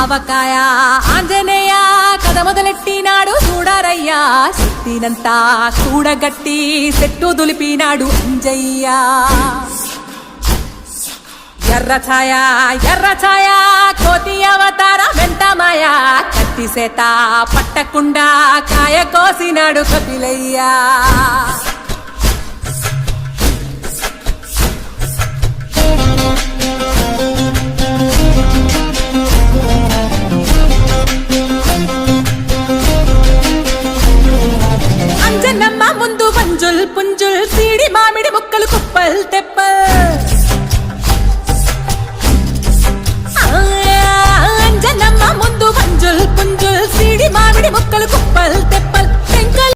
ఆవకాయ ఆంజనేయ కథ మొదలెట్టినాడు చూడారయ్యా శక్తినంతా కూడగట్టి చెట్టు దులిపినాడు అంజయ్య ఎర్ర ఛాయ కోతి అవతార వెంటమాయ కత్తి సేత పట్టకుండా కాయ కోసినాడు కపిలయ్యా అంజనమ్మ ముందు మంజుల్ పుంజుల్ సీడి మామిడి ముక్కలు కుప్పల్ తెప్పల్ అంజనమ్మ ముందు మంజుల్ పుంజుల్ సీడి మామిడి ముక్కలు కుప్పల్ తెప్పల్